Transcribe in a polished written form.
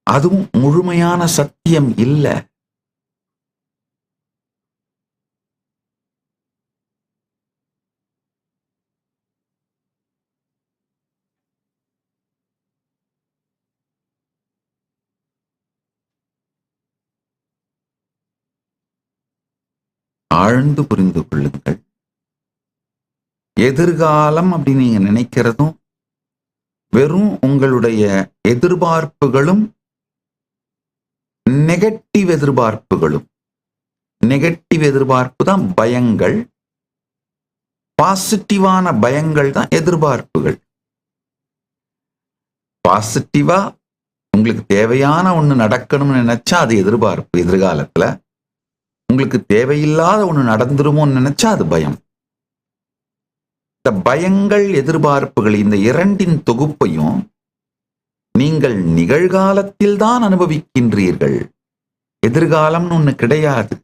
அதுவும் முழுமையான சத்தியம் இல்லை. ஆழ்ந்து புரிந்து கொள்ளுங்கள். எதிர்காலம் அப்படின்னு நீங்க நினைக்கிறதும் வெறும் உங்களுடைய எதிர்பார்ப்புகளும், நெகட்டிவ் எதிர்பார்ப்புகளும். நெகட்டிவ் எதிர்பார்ப்பு தான் பயங்கள், பாசிட்டிவான பயங்கள் தான் எதிர்பார்ப்புகள். பாசிட்டிவா உங்களுக்கு தேவையான ஒண்ணு நடக்கணும்னு நினைச்சா அது எதிர்பார்ப்பு. எதிர்காலத்துல உங்களுக்கு தேவையில்லாத ஒண்ணு நடந்துருமோன்னு நினைச்சா அது பயம். இந்த பயங்கள், எதிர்பார்ப்புகள், இந்த இரண்டின் தொகுப்பையும் நீங்கள் நிகழ்காலத்தில் தான் அனுபவிக்கின்றீர்கள். எதிர்காலம்னு ஒண்ணு கிடையாது.